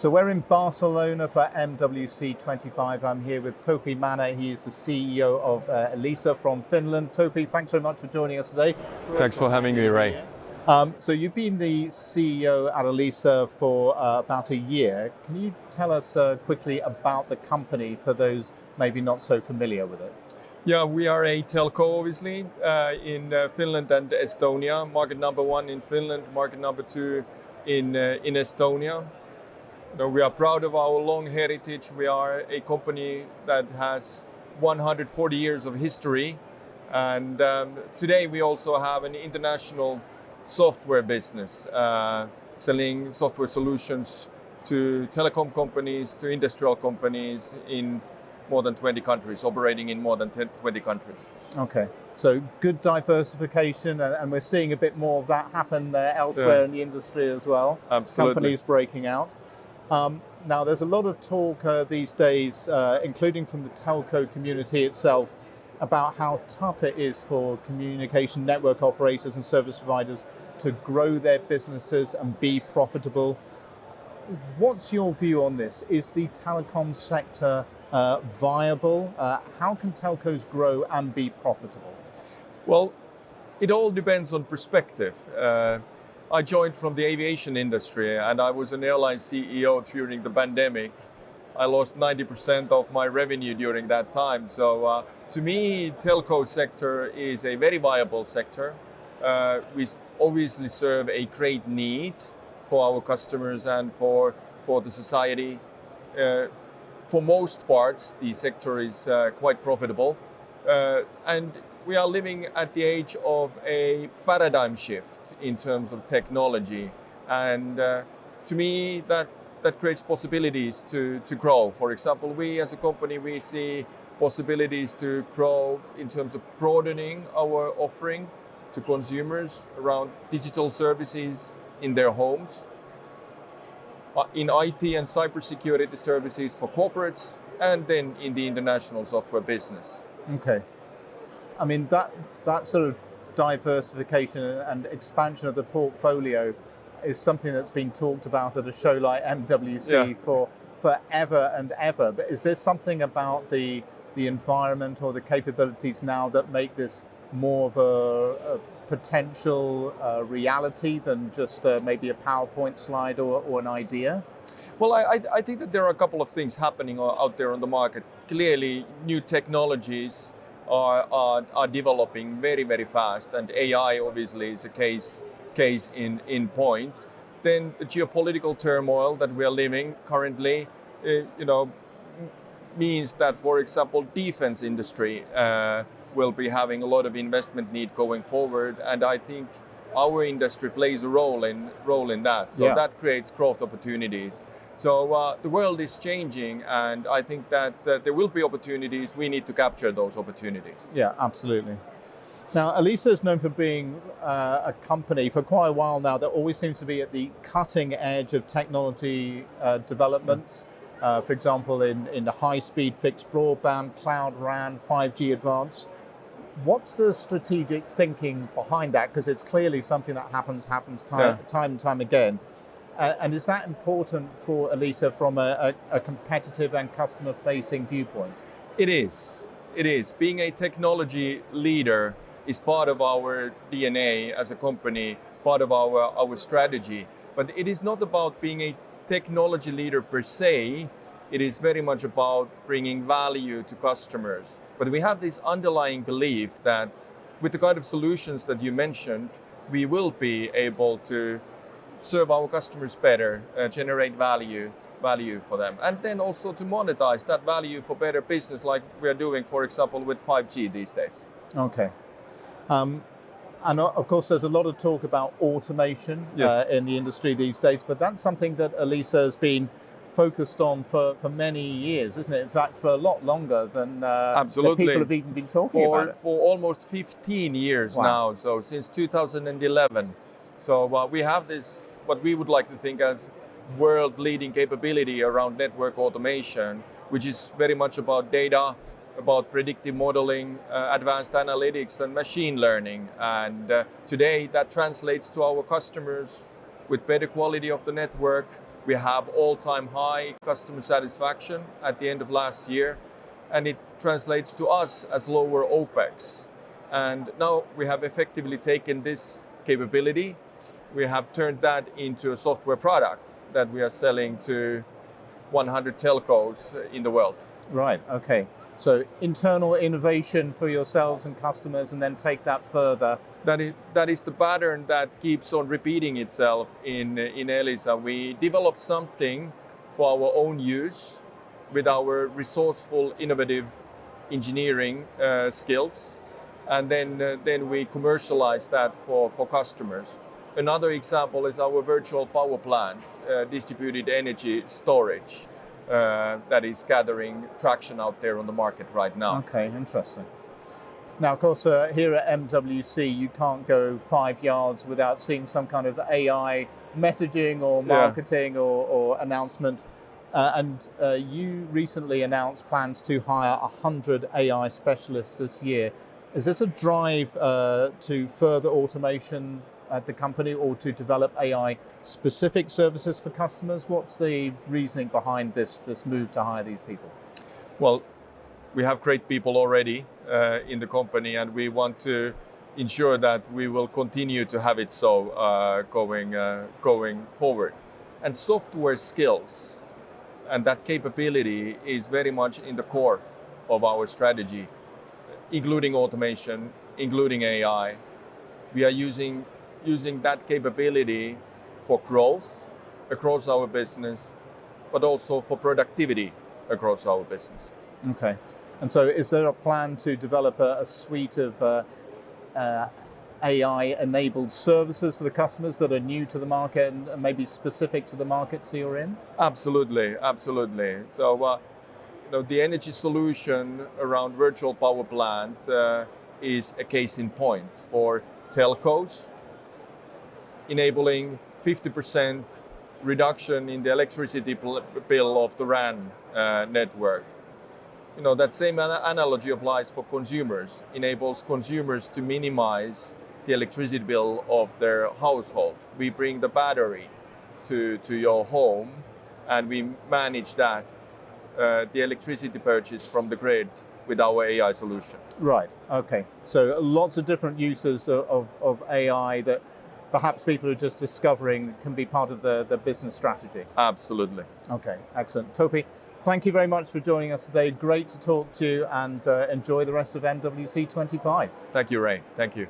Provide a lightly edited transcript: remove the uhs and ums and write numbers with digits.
So we're in Barcelona for MWC25. I'm here with Topi Manner. He is the CEO of Elisa from Finland. Topi, thanks so much for joining us today. Thanks for having me, Ray. So you've been the CEO at Elisa for about a year. Can you tell us quickly about the company for those maybe not so familiar with it? Yeah, we are a telco, obviously, in Finland and Estonia. Market number 1 in Finland, market number 2 in Estonia. We are proud of our long heritage. We are a company that has 140 years of history. And today we also have an international software business, selling software solutions to telecom companies, to industrial companies in more than 20 countries, operating in more than 20 countries. Okay, so good diversification, and we're seeing a bit more of that happen elsewhere in the industry as well. Absolutely. Companies breaking out. Now, there's a lot of talk these days, including from the telco community itself, about how tough it is for communication network operators and service providers to grow their businesses and be profitable. What's your view on this? Is the telecom sector viable? How can telcos grow and be profitable? Well, it all depends on perspective. I joined from the aviation industry and I was an airline CEO during the pandemic. I lost 90% of my revenue during that time. So to me, telco sector is a very viable sector. We obviously serve a great need for our customers and for the society. For most parts, the sector is quite profitable. And we are living at the age of a paradigm shift in terms of technology. And to me, that creates possibilities to grow. For example, we as a company, we see possibilities to grow in terms of broadening our offering to consumers around digital services in their homes, in IT and cybersecurity services for corporates, and then in the international software business. Okay. I mean, that sort of diversification and expansion of the portfolio is something that's been talked about at a show like MWC for forever and ever. But is there something about the environment or the capabilities now that make this more of a potential reality than just maybe a PowerPoint slide or an idea? Well, I think that there are a couple of things happening out there on the market. Clearly, new technologies are developing very, very fast, and AI obviously is a case in point. Then the geopolitical turmoil that we are living currently, means that, for example, defense industry will be having a lot of investment need going forward, and I think our industry plays a role in that. So that creates growth opportunities. So the world is changing, and I think that there will be opportunities. We need to capture those opportunities. Yeah, absolutely. Now, Elisa is known for being a company for quite a while now that always seems to be at the cutting edge of technology developments. For example, in the high-speed fixed broadband, cloud RAN, 5G advanced. What's the strategic thinking behind that? Because it's clearly something that happens time and time again. And is that important for Elisa from a competitive and customer-facing viewpoint? It is. It is. Being a technology leader is part of our DNA as a company, part of our strategy. But it is not about being a technology leader per se. It is very much about bringing value to customers. But we have this underlying belief that with the kind of solutions that you mentioned, we will be able to serve our customers better, generate value for them, and then also to monetize that value for better business, like we are doing, for example, with 5G these days. Okay. And of course, there's a lot of talk about automation in the industry these days, but that's something that Elisa has been focused on for many years, isn't it? In fact, for a lot longer than people have even been talking about it. For almost 15 years now, so since 2011. So we have this, what we would like to think as world-leading capability around network automation, which is very much about data, about predictive modeling, advanced analytics and machine learning. And today that translates to our customers with better quality of the network, We have all-time high customer satisfaction at the end of last year, and it translates to us as lower OPEX. And now we have effectively taken this capability, we have turned that into a software product that we are selling to 100 telcos in the world. Right, okay. So internal innovation for yourselves and customers, and then take that further. That is the pattern that keeps on repeating itself in Elisa. We develop something for our own use with our resourceful, innovative engineering skills, and then we commercialize that for customers. Another example is our virtual power plant, distributed energy storage, that is gathering traction out there on the market right now. Okay, interesting. Now, of course, here at MWC, you can't go 5 yards without seeing some kind of AI messaging or marketing or announcement. And you recently announced plans to hire 100 AI specialists this year. Is this a drive to further automation at the company, or to develop AI-specific services for customers? What's the reasoning behind this move to hire these people? Well, we have great people already in the company, and we want to ensure that we will continue to have it so going forward. And software skills and that capability is very much in the core of our strategy, including automation, including AI. We are using that capability for growth across our business, but also for productivity across our business. Okay. And so is there a plan to develop a suite of AI-enabled services for the customers that are new to the market and maybe specific to the markets you're in? Absolutely, absolutely. So, the energy solution around virtual power plant is a case in point for telcos, enabling 50% reduction in the electricity bill of the RAN network. That same analogy applies for consumers, enables consumers to minimize the electricity bill of their household. We bring the battery to your home, and we manage that, the electricity purchase from the grid with our AI solution. Right, okay. So lots of different uses of AI that perhaps people are just discovering can be part of the business strategy. Absolutely. Okay, excellent. Topi, thank you very much for joining us today. Great to talk to you, and enjoy the rest of MWC25. Thank you, Ray. Thank you.